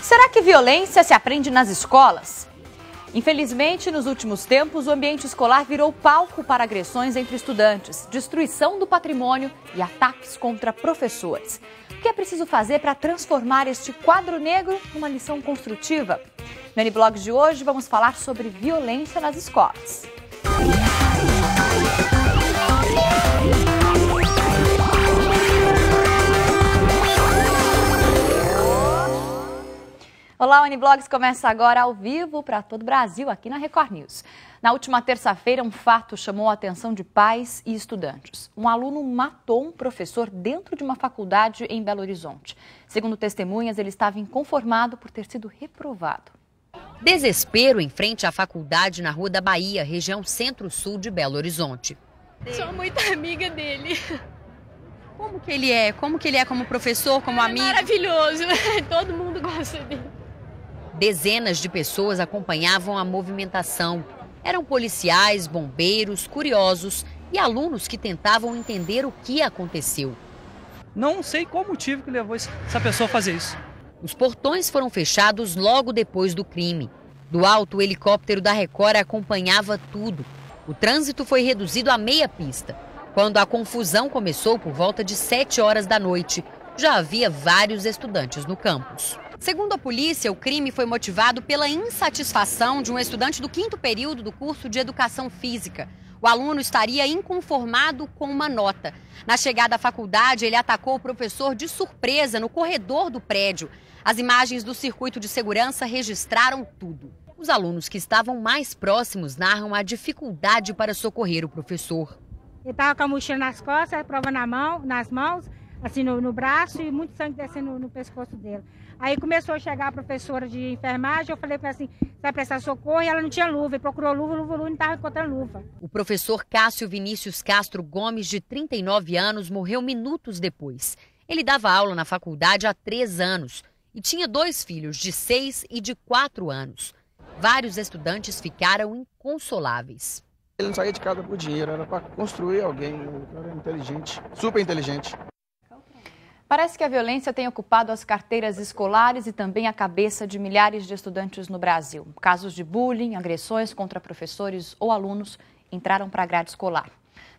Será que violência se aprende nas escolas? Infelizmente, nos últimos tempos, o ambiente escolar virou palco para agressões entre estudantes, destruição do patrimônio e ataques contra professores. O que é preciso fazer para transformar este quadro negro numa lição construtiva? No N-Blog de hoje, vamos falar sobre violência nas escolas. Olá, o N-Blogs começa agora ao vivo para todo o Brasil, aqui na Record News. Na última terça-feira, um fato chamou a atenção de pais e estudantes. Um aluno matou um professor dentro de uma faculdade em Belo Horizonte. Segundo testemunhas, ele estava inconformado por ter sido reprovado. Desespero em frente à faculdade na Rua da Bahia, região centro-sul de Belo Horizonte. Sou muito amiga dele. Como que ele é? Como que ele é como professor, como amigo? Maravilhoso, todo mundo gosta dele. Dezenas de pessoas acompanhavam a movimentação. Eram policiais, bombeiros, curiosos e alunos que tentavam entender o que aconteceu. Não sei qual motivo que levou essa pessoa a fazer isso. Os portões foram fechados logo depois do crime. Do alto, o helicóptero da Record acompanhava tudo. O trânsito foi reduzido a meia pista. Quando a confusão começou por volta de 7 horas da noite, já havia vários estudantes no campus. Segundo a polícia, o crime foi motivado pela insatisfação de um estudante do 5º período do curso de Educação Física. O aluno estaria inconformado com uma nota. Na chegada à faculdade, ele atacou o professor de surpresa no corredor do prédio. As imagens do circuito de segurança registraram tudo. Os alunos que estavam mais próximos narram a dificuldade para socorrer o professor. Ele estava com a mochila nas costas, a prova nas mãos, assim no braço e muito sangue descendo no pescoço dele. Aí começou a chegar a professora de enfermagem, eu falei para ela assim, vai prestar socorro, e ela não tinha luva, ele procurou luva não estava encontrando luva. O professor Cássio Vinícius Castro Gomes, de 39 anos, morreu minutos depois. Ele dava aula na faculdade há 3 anos e tinha 2 filhos, de 6 e de 4 anos. Vários estudantes ficaram inconsoláveis. Ele não saía de casa por dinheiro, era para construir alguém, um cara inteligente, super inteligente. Parece que a violência tem ocupado as carteiras escolares e também a cabeça de milhares de estudantes no Brasil. Casos de bullying, agressões contra professores ou alunos entraram para a grade escolar.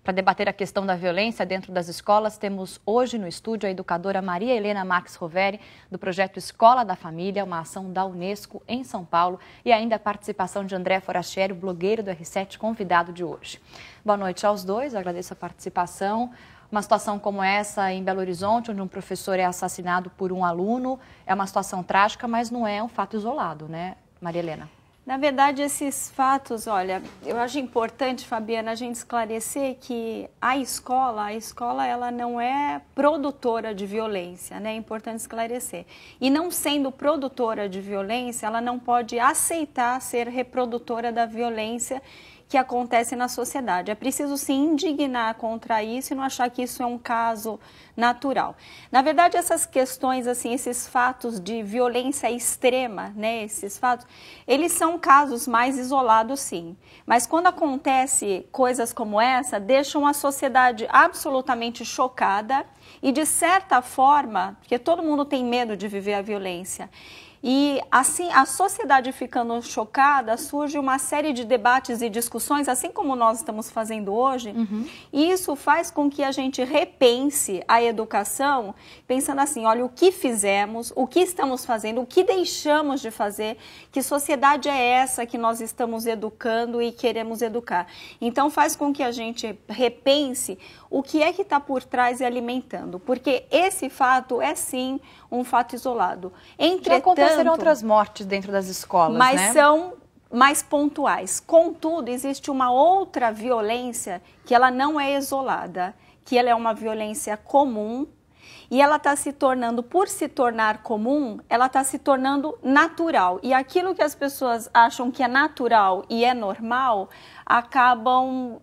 Para debater a questão da violência dentro das escolas, temos hoje no estúdio a educadora Maria Helena Max Roveri, do projeto Escola da Família, uma ação da Unesco em São Paulo, e ainda a participação de André Forastieri, blogueiro do R7, convidado de hoje. Boa noite aos dois, eu agradeço a participação. Uma situação como essa em Belo Horizonte, onde um professor é assassinado por um aluno, é uma situação trágica, mas não é um fato isolado, né, Maria Helena? Na verdade, esses fatos, olha, eu acho importante, Fabiana, a gente esclarecer que a escola ela não é produtora de violência, né? É importante esclarecer. E não sendo produtora de violência, ela não pode aceitar ser reprodutora da violência que acontece na sociedade. É preciso se indignar contra isso e não achar que isso é um caso natural. Na verdade, essas questões, assim, esses fatos de violência extrema, né, esses fatos, eles são casos mais isolados, sim. Mas quando acontece coisas como essa, deixam a sociedade absolutamente chocada e, de certa forma, porque todo mundo tem medo de viver a violência, e assim, a sociedade ficando chocada, surge uma série de debates e discussões, assim como nós estamos fazendo hoje, e isso faz com que a gente repense a educação, pensando assim, olha, o que fizemos, o que estamos fazendo, o que deixamos de fazer, que sociedade é essa que nós estamos educando e queremos educar. Então faz com que a gente repense o que é que está por trás e alimentando, porque esse fato é sim um fato isolado. Entretanto, aconteceram outras mortes dentro das escolas, mas né? São mais pontuais. Contudo, existe uma outra violência que ela não é isolada, que ela é uma violência comum e ela está se tornando, por se tornar comum, ela está se tornando natural. E aquilo que as pessoas acham que é natural e é normal, acabam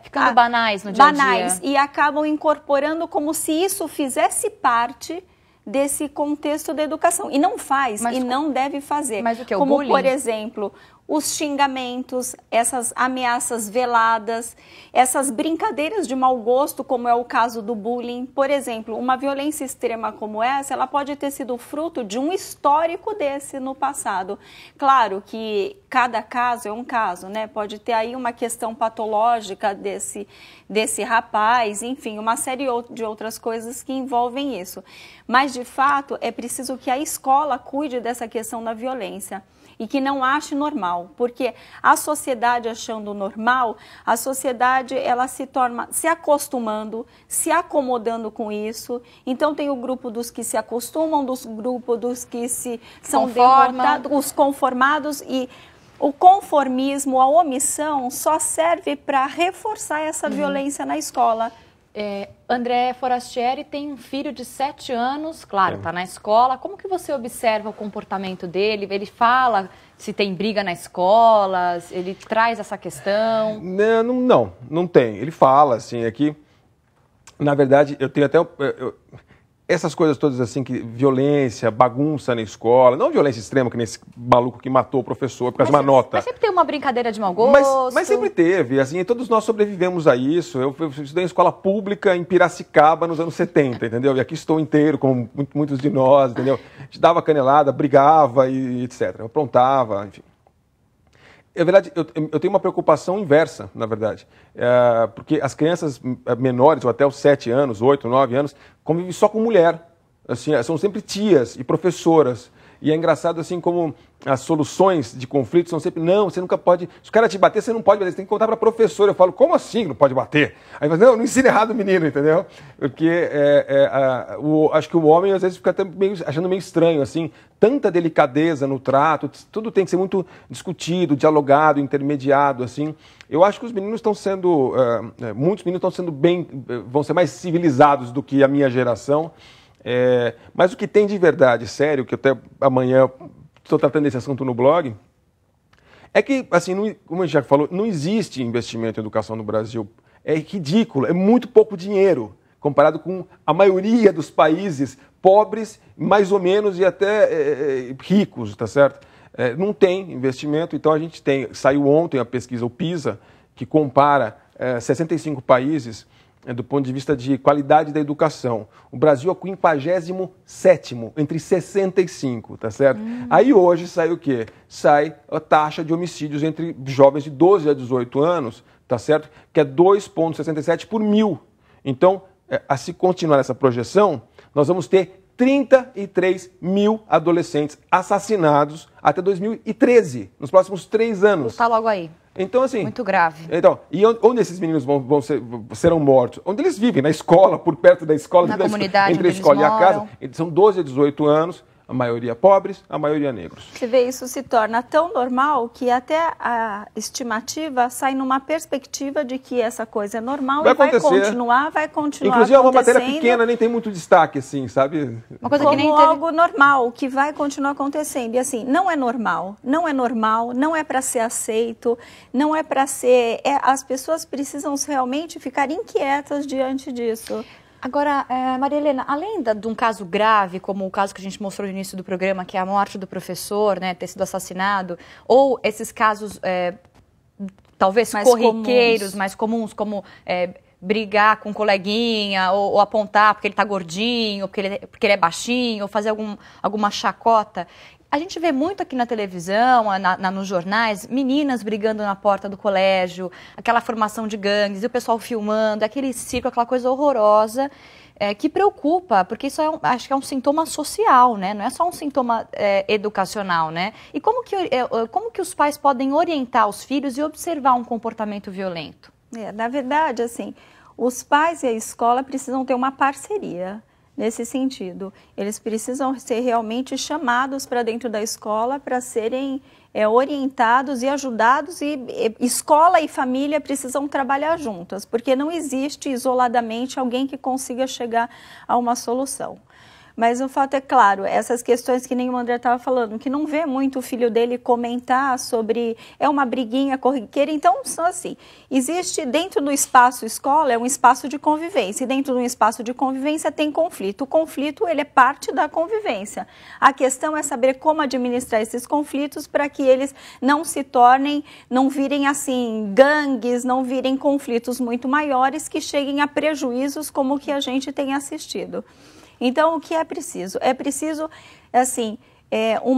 ficando banais no dia a dia. Banais, e acabam incorporando como se isso fizesse parte desse contexto da educação. E não faz, não deve fazer. Mas o que? Como, por exemplo, os xingamentos, essas ameaças veladas, essas brincadeiras de mau gosto, como é o caso do bullying. Por exemplo, uma violência extrema como essa, ela pode ter sido fruto de um histórico desse no passado. Claro que cada caso é um caso, né? Pode ter aí uma questão patológica desse rapaz, enfim, uma série de outras coisas que envolvem isso. Mas, de fato, é preciso que a escola cuide dessa questão da violência e que não ache normal, porque a sociedade achando normal, a sociedade ela se torna se acostumando, se acomodando com isso. Então tem o grupo dos que se acostumam, dos grupos dos que são derrotados, os conformados, e o conformismo, a omissão só serve para reforçar essa violência na escola. André Forastieri tem um filho de 7 anos, claro, está na escola. Como que você observa o comportamento dele? Ele fala se tem briga na escola, ele traz essa questão? Não tem. Ele fala, assim, aqui, na verdade, eu tenho até... essas coisas todas assim, que violência, bagunça na escola, não violência extrema, que nesse maluco que matou o professor por causa de uma nota. Mas sempre tem uma brincadeira de mau gosto. Mas sempre teve, assim, todos nós sobrevivemos a isso. Eu estudei em escola pública em Piracicaba nos anos 70, entendeu? E aqui estou inteiro, como muitos de nós, entendeu? A gente dava canelada, brigava e etc. Eu aprontava, enfim. É verdade, eu tenho uma preocupação inversa, na verdade, porque as crianças menores, ou até os 7 anos, 8, 9 anos, convivem só com mulher, assim, são sempre tias e professoras, e é engraçado assim como as soluções de conflitos são sempre, não, você nunca pode, se o cara te bater, você não pode bater, você tem que contar para a professora. Eu falo, como assim não pode bater? Aí fala, não ensina errado o menino, entendeu? Porque acho que o homem às vezes fica até achando meio estranho, assim, tanta delicadeza no trato, tudo tem que ser muito discutido, dialogado, intermediado, assim. Eu acho que os meninos estão sendo, muitos meninos estão sendo vão ser mais civilizados do que a minha geração. Mas o que tem de verdade, sério, que até amanhã estou tratando desse assunto no blog, é que, assim, como a gente já falou, não existe investimento em educação no Brasil. É ridículo, é muito pouco dinheiro, comparado com a maioria dos países pobres, mais ou menos, e até ricos, tá certo? Não tem investimento, então a gente saiu ontem a pesquisa, o PISA, que compara 65 países, do ponto de vista de qualidade da educação. O Brasil é o 57º, entre 65, tá certo? Aí hoje sai o quê? Sai a taxa de homicídios entre jovens de 12 a 18 anos, tá certo? Que é 2,67 por 1.000. Então, a se continuar essa projeção, nós vamos ter 33 mil adolescentes assassinados até 2013, nos próximos 3 anos. Está logo aí. Então, assim... Muito grave. Então, e onde esses meninos serão mortos? Onde eles vivem? Na escola, por perto da escola. Na comunidade entre a escola e a casa. Eles são 12 a 18 anos, a maioria pobres, a maioria negros. Você vê, isso se torna tão normal que até a estimativa sai numa perspectiva de que essa coisa é normal vai continuar Inclusive é uma matéria pequena, nem tem muito destaque, assim, sabe? Uma coisa que nem algo normal, que vai continuar acontecendo. E assim, não é normal, não é para ser aceito, não é para ser... as pessoas precisam realmente ficar inquietas diante disso. Agora, Maria Helena, além de um caso grave, como o caso que a gente mostrou no início do programa, que é a morte do professor, né, ter sido assassinado, ou esses casos talvez mais corriqueiros, mais comuns, como brigar com um coleguinha, ou apontar porque ele está gordinho, ou porque ele é baixinho, ou fazer alguma chacota. A gente vê muito aqui na televisão, nos jornais, meninas brigando na porta do colégio, aquela formação de gangues, e o pessoal filmando, aquele circo, aquela coisa horrorosa, que preocupa, porque isso acho que é um sintoma social, né? Não é só um sintoma educacional, né? E como que os pais podem orientar os filhos e observar um comportamento violento? Na verdade, assim, os pais e a escola precisam ter uma parceria. Nesse sentido, eles precisam ser realmente chamados para dentro da escola para serem orientados e ajudados, e escola e família precisam trabalhar juntas, porque não existe isoladamente alguém que consiga chegar a uma solução. Mas o fato é claro, essas questões que nem o André estava falando, que não vê muito o filho dele comentar sobre, é uma briguinha corriqueira, então são assim, existe dentro do espaço escola, é um espaço de convivência, e dentro de um espaço de convivência tem conflito. O conflito, ele é parte da convivência. A questão é saber como administrar esses conflitos para que eles não se tornem, não virem assim, gangues, não virem conflitos muito maiores que cheguem a prejuízos como o que a gente tem assistido. Então, o que é preciso? É preciso, assim, um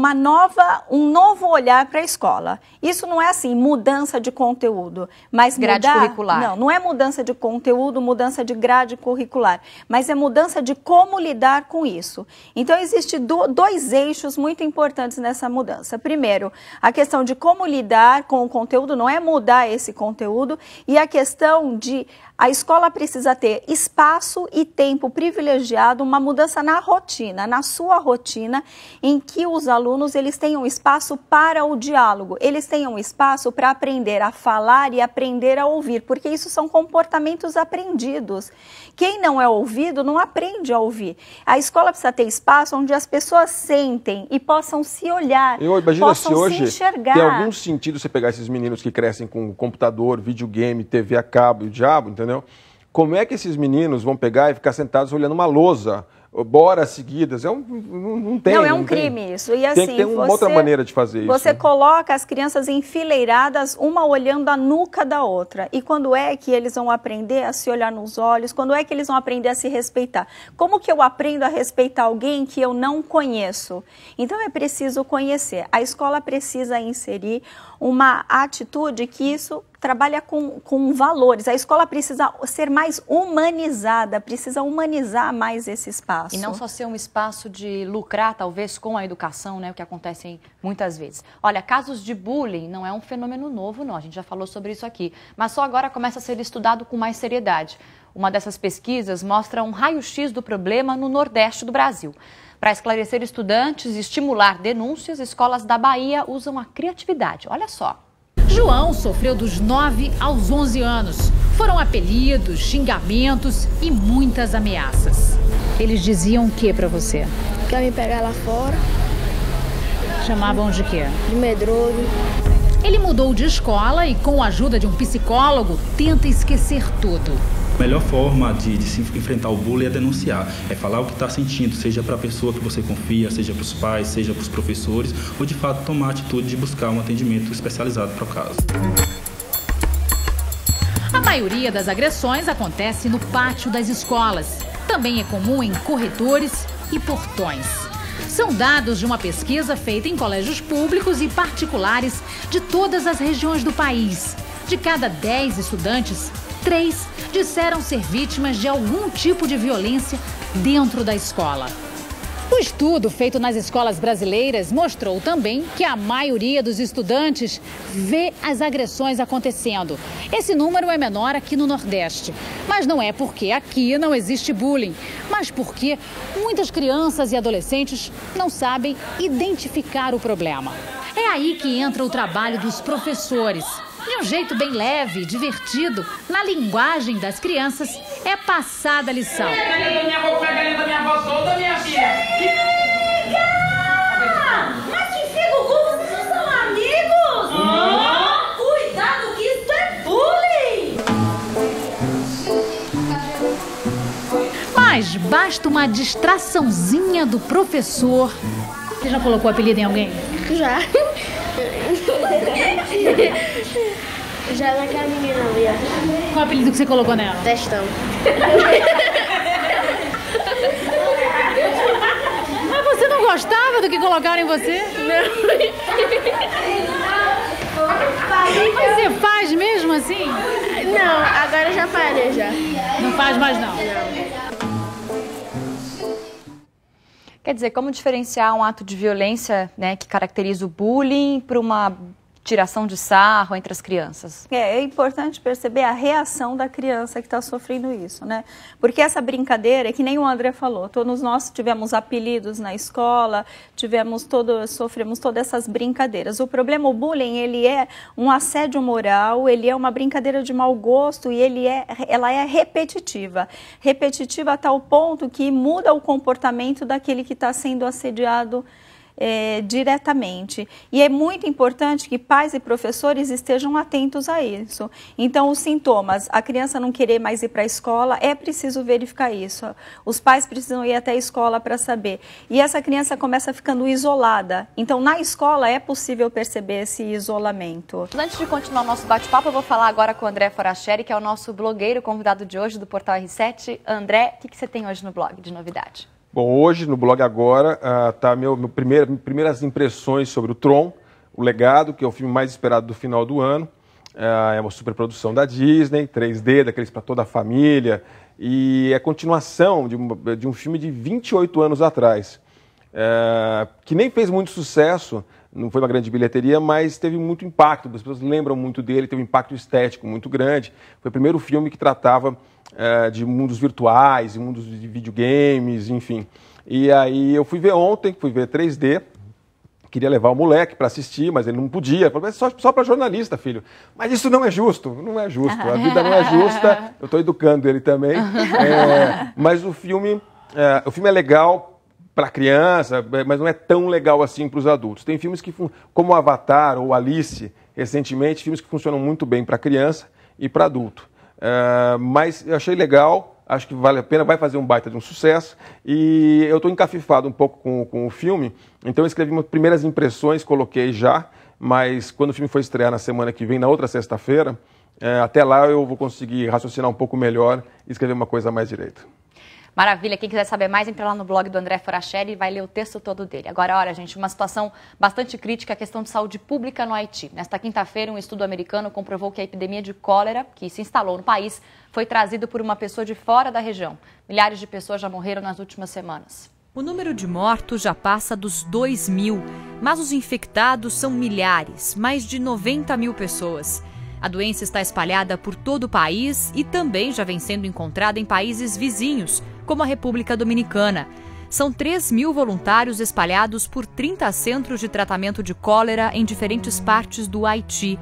novo olhar para a escola. Isso não é assim, mudança de conteúdo, mas grade curricular. Não é mudança de conteúdo, mudança de grade curricular, mas é mudança de como lidar com isso. Então, existem dois eixos muito importantes nessa mudança. Primeiro, a questão de como lidar com o conteúdo, não é mudar esse conteúdo, e a questão de a escola precisa ter espaço e tempo privilegiado, uma mudança na rotina, na sua rotina, em que os alunos eles tenham espaço para o diálogo, eles tenham espaço para aprender a falar e aprender a ouvir, porque isso são comportamentos aprendidos. Quem não é ouvido não aprende a ouvir. A escola precisa ter espaço onde as pessoas sentem e possam se olhar, possam se hoje enxergar. Tem algum sentido você pegar esses meninos que crescem com computador, videogame, TV a cabo e o diabo, entendeu? Como é que esses meninos vão pegar e ficar sentados olhando uma lousa, horas seguidas? Não tem. Não, é um crime isso. E, assim, tem que ter uma outra maneira de fazer isso. Você coloca as crianças enfileiradas, uma olhando a nuca da outra. E quando é que eles vão aprender a se olhar nos olhos? Quando é que eles vão aprender a se respeitar? Como que eu aprendo a respeitar alguém que eu não conheço? Então é preciso conhecer. A escola precisa inserir uma atitude que isso trabalha com valores. A escola precisa ser mais humanizada, precisa humanizar mais esse espaço. E não só ser um espaço de lucrar, talvez, com a educação, né, o que acontece muitas vezes. Olha, casos de bullying não é um fenômeno novo, não. A gente já falou sobre isso aqui. Mas só agora começa a ser estudado com mais seriedade. Uma dessas pesquisas mostra um raio-x do problema no Nordeste do Brasil. Para esclarecer estudantes e estimular denúncias, escolas da Bahia usam a criatividade. Olha só. João sofreu dos 9 aos 11 anos. Foram apelidos, xingamentos e muitas ameaças. Eles diziam o que para você? Quer me pegar lá fora? Chamavam de quê? De medroso. Ele mudou de escola e, com a ajuda de um psicólogo, tenta esquecer tudo. A melhor forma de se enfrentar o bullying é denunciar, é falar o que está sentindo, seja para a pessoa que você confia, seja para os pais, seja para os professores, ou de fato tomar a atitude de buscar um atendimento especializado para o caso. A maioria das agressões acontece no pátio das escolas. Também é comum em corredores e portões. São dados de uma pesquisa feita em colégios públicos e particulares de todas as regiões do país. De cada 10 estudantes, 3 disseram ser vítimas de algum tipo de violência dentro da escola. O estudo feito nas escolas brasileiras mostrou também que a maioria dos estudantes vê as agressões acontecendo. Esse número é menor aqui no Nordeste. Mas não é porque aqui não existe bullying, mas porque muitas crianças e adolescentes não sabem identificar o problema. É aí que entra o trabalho dos professores. De um jeito bem leve, divertido, na linguagem das crianças, é passada a lição. Mas que fica, vocês não são amigos? Cuidado que isso é bullying! Mas basta uma distraçãozinha do professor. Você já colocou apelido em alguém? Já. Já naquela menina ali, ó. Qual apelido que você colocou nela? Testão. Mas você não gostava do que colocaram em você? Não. Mas você faz mesmo assim? Não, agora eu já parei já. Não faz mais não? Não. Quer dizer, como diferenciar um ato de violência, né, que caracteriza o bullying para uma tiração de sarro entre as crianças? É importante perceber a reação da criança que está sofrendo isso, né? Porque essa brincadeira, que nem o André falou, todos nós tivemos apelidos na escola, sofremos todas essas brincadeiras. O problema, o bullying, ele é um assédio moral, ele é uma brincadeira de mau gosto e ela é repetitiva. Repetitiva a tal ponto que muda o comportamento daquele que está sendo assediado diretamente. E é muito importante que pais e professores estejam atentos a isso. Então, os sintomas, a criança não querer mais ir para a escola, é preciso verificar isso. Os pais precisam ir até a escola para saber. E essa criança começa ficando isolada. Então, na escola é possível perceber esse isolamento. Antes de continuar o nosso bate-papo, eu vou falar agora com o André Foracheri, que é o nosso blogueiro convidado de hoje do Portal R7. André, o que você tem hoje no blog de novidade? Bom, hoje no blog agora está primeiras impressões sobre o Tron, O Legado, que é o filme mais esperado do final do ano. É uma superprodução da Disney, 3D, daqueles para toda a família, e é continuação de um filme de 28 anos atrás, que nem fez muito sucesso, não foi uma grande bilheteria, mas teve muito impacto, as pessoas lembram muito dele, teve um impacto estético muito grande. Foi o primeiro filme que tratava de mundos virtuais, mundos de videogames, enfim. E aí eu fui ver ontem, fui ver 3D, queria levar o moleque para assistir, mas ele não podia. Falei, só para jornalista, filho. Mas isso não é justo, não é justo. A vida não é justa, eu estou educando ele também. Mas o filme é legal para criança, mas não é tão legal assim para os adultos. Tem filmes que, como Avatar ou Alice, recentemente, filmes que funcionam muito bem para criança e para adulto. Mas eu achei legal, acho que vale a pena, vai fazer um baita de um sucesso, e eu estou encafifado um pouco com o filme, então eu escrevi umas primeiras impressões, coloquei já, mas quando o filme for estrear na semana que vem, na outra sexta-feira, até lá eu vou conseguir raciocinar um pouco melhor e escrever uma coisa mais direito. Maravilha, quem quiser saber mais, entra lá no blog do André Foracheri e vai ler o texto todo dele. Agora, olha, gente, uma situação bastante crítica, a questão de saúde pública no Haiti. Nesta quinta-feira, um estudo americano comprovou que a epidemia de cólera, que se instalou no país, foi trazido por uma pessoa de fora da região. Milhares de pessoas já morreram nas últimas semanas. O número de mortos já passa dos 2.000, mas os infectados são milhares, mais de 90 mil pessoas. A doença está espalhada por todo o país e também já vem sendo encontrada em países vizinhos, como a República Dominicana. São 3.000 voluntários espalhados por 30 centros de tratamento de cólera em diferentes partes do Haiti.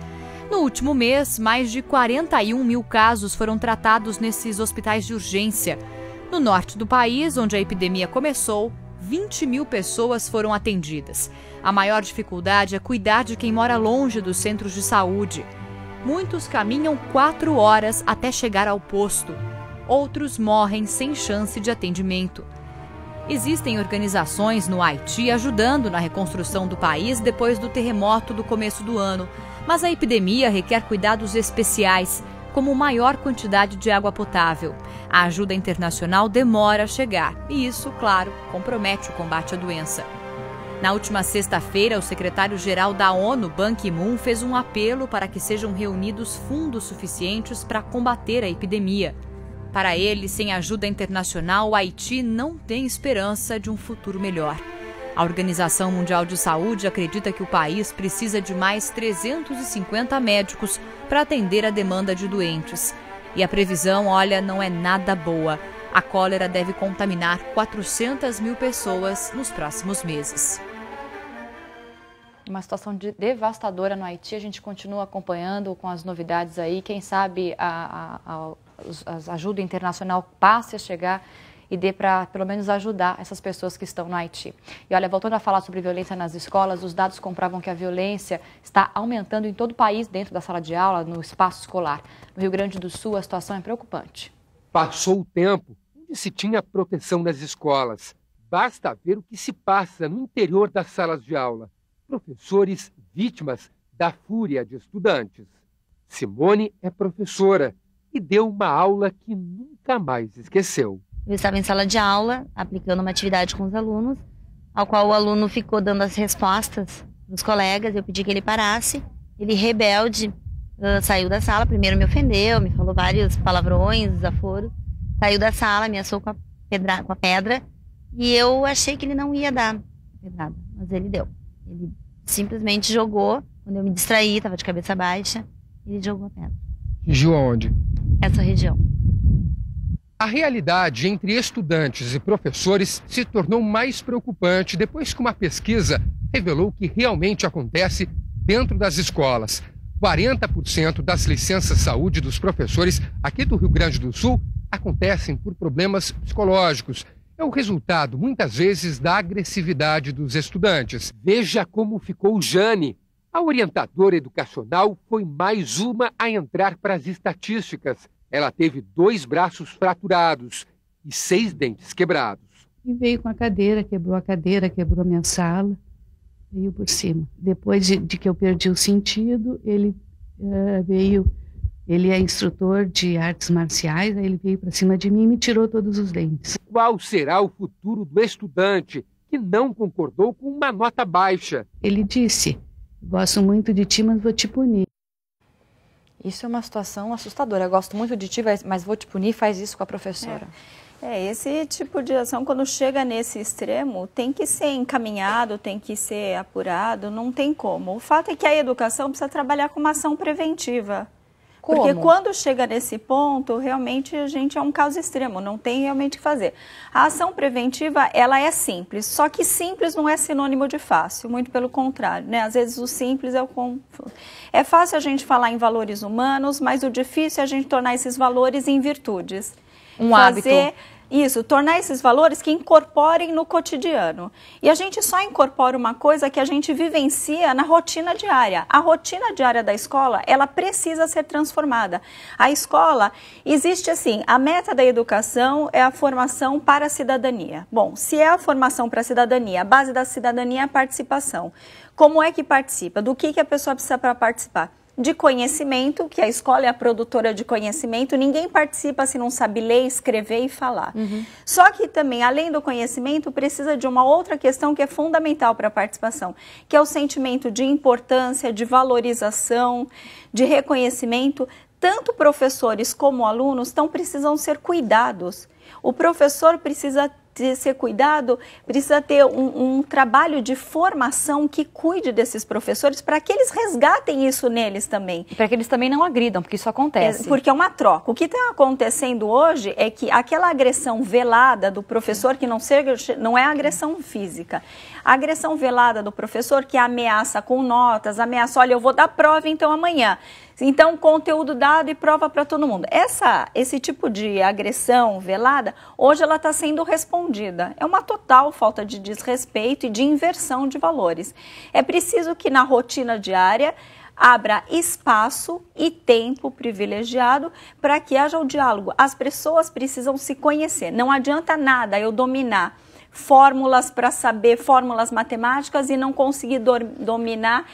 No último mês, mais de 41 mil casos foram tratados nesses hospitais de urgência. No norte do país, onde a epidemia começou, 20 mil pessoas foram atendidas. A maior dificuldade é cuidar de quem mora longe dos centros de saúde. Muitos caminham 4 horas até chegar ao posto. Outros morrem sem chance de atendimento. Existem organizações no Haiti ajudando na reconstrução do país depois do terremoto do começo do ano, mas a epidemia requer cuidados especiais, como maior quantidade de água potável. A ajuda internacional demora a chegar e isso, claro, compromete o combate à doença. Na última sexta-feira, o secretário-geral da ONU, Ban Ki-moon, fez um apelo para que sejam reunidos fundos suficientes para combater a epidemia. Para ele, sem ajuda internacional, o Haiti não tem esperança de um futuro melhor. A Organização Mundial de Saúde acredita que o país precisa de mais 350 médicos para atender a demanda de doentes. E a previsão, olha, não é nada boa. A cólera deve contaminar 400 mil pessoas nos próximos meses. Uma situação devastadora no Haiti, a gente continua acompanhando com as novidades aí. Quem sabe a ajuda internacional passe a chegar e dê para, pelo menos, ajudar essas pessoas que estão no Haiti. E olha, voltando a falar sobre violência nas escolas, os dados comprovam que a violência está aumentando em todo o país, dentro da sala de aula, no espaço escolar. No Rio Grande do Sul, a situação é preocupante. Passou o tempo onde se tinha proteção nas escolas. Basta ver o que se passa no interior das salas de aula. Professores vítimas da fúria de estudantes. Simone é professora e deu uma aula que nunca mais esqueceu. Eu estava em sala de aula, aplicando uma atividade com os alunos, ao qual o aluno ficou dando as respostas dos colegas. Eu pedi que ele parasse. Ele, rebelde, saiu da sala. Primeiro me ofendeu, me falou vários palavrões, desaforos. Saiu da sala, me assou com a pedra. E eu achei que ele não ia dar a pedrada, mas ele deu. Ele simplesmente jogou Quando eu me distraí, estava de cabeça baixa, ele jogou a pedra. Atingiu aonde? Essa região. A realidade entre estudantes e professores se tornou mais preocupante depois que uma pesquisa revelou o que realmente acontece dentro das escolas. 40% das licenças saúde dos professores aqui do Rio Grande do Sul acontecem por problemas psicológicos. É o resultado, muitas vezes, da agressividade dos estudantes. Veja como ficou Jane. A orientadora educacional foi mais uma a entrar para as estatísticas. Ela teve 2 braços fraturados e 6 dentes quebrados. E veio com a cadeira, quebrou a minha sala, veio por cima. Depois de que eu perdi o sentido, ele é instrutor de artes marciais, aí ele veio para cima de mim e me tirou todos os dentes. Qual será o futuro do estudante que não concordou com uma nota baixa? Ele disse: gosto muito de ti, mas vou te punir. Isso é uma situação assustadora. Eu gosto muito de ti, mas vou te punir, faz isso com a professora. Esse tipo de ação, quando chega nesse extremo, tem que ser encaminhado, tem que ser apurado, não tem como. O fato é que a educação precisa trabalhar com uma ação preventiva. Como? Porque quando chega nesse ponto, realmente a gente é um caso extremo, não tem realmente o que fazer. A ação preventiva, ela é simples, só que simples não é sinônimo de fácil, muito pelo contrário, né? Às vezes o simples é o confuso. É fácil a gente falar em valores humanos, mas o difícil é a gente tornar esses valores em virtudes. Hábito. Isso, tornar esses valores que incorporem no cotidiano. E a gente só incorpora uma coisa que a gente vivencia na rotina diária. A rotina diária da escola, ela precisa ser transformada. A escola, existe assim, a meta da educação é a formação para a cidadania. Bom, se é a formação para a cidadania, a base da cidadania é a participação. Como é que participa? Do que a pessoa precisa para participar? De conhecimento, que a escola é a produtora de conhecimento, ninguém participa se não sabe ler, escrever e falar. Só que também, além do conhecimento, precisa de uma outra questão que é fundamental para a participação, que é o sentimento de importância, de valorização, de reconhecimento. Tanto professores como alunos precisam ser cuidados. O professor precisa ser cuidado, precisa ter um trabalho de formação que cuide desses professores para que eles resgatem isso neles também. Para que eles também não agridam, porque isso acontece. Porque é uma troca. O que está acontecendo hoje é que aquela agressão velada do professor, que não é agressão física, a agressão velada do professor que ameaça com notas, ameaça, olha, eu vou dar prova então amanhã. Então, conteúdo dado e prova para todo mundo. Esse tipo de agressão velada, hoje ela está sendo respondida. É uma total falta de desrespeito e de inversão de valores. É preciso que na rotina diária abra espaço e tempo privilegiado para que haja o diálogo. As pessoas precisam se conhecer. Não adianta nada eu dominar fórmulas para saber, fórmulas matemáticas e não conseguir dominar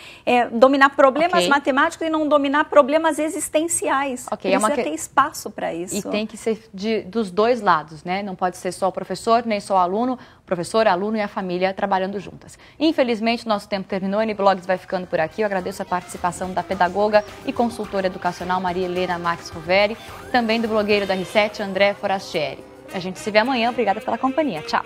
problemas matemáticos e não dominar problemas existenciais. Precisa ter espaço para isso. E tem que ser dos dois lados, né? Não pode ser só o professor, nem só o aluno, professor, aluno e a família trabalhando juntas. Infelizmente, nosso tempo terminou, a NBlogs vai ficando por aqui. Eu agradeço a participação da pedagoga e consultora educacional Maria Helena Max Roveri, também do blogueiro da R7, André Forastieri. A gente se vê amanhã. Obrigada pela companhia. Tchau.